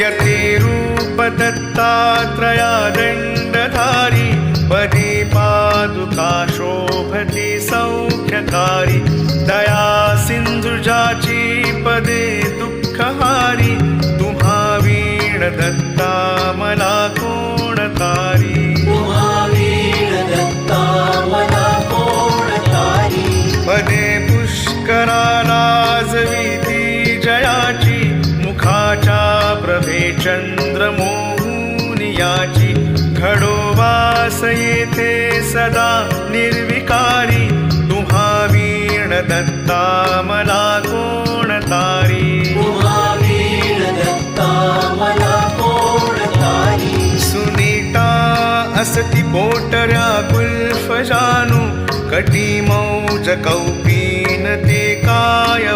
यतिरूप दत्तात्रया दण्डधारी पदे पादुका शोभते सौख्यकारी दया सिंधुजाची पदे दुःखहारी तुम्हा वीण दत्ता मला कोण तारी पदे पुष्कराला जविती जयाची मुखाच्या प्रभे चंद्रमोहुनियाची घडो वास येथे सदा निर्विकारी तुम्हा वीण दत्ता मला कोण तारी सुनीता असती पोटऱ्या गुल्फ जानू कटी मौज कौपीन ते काय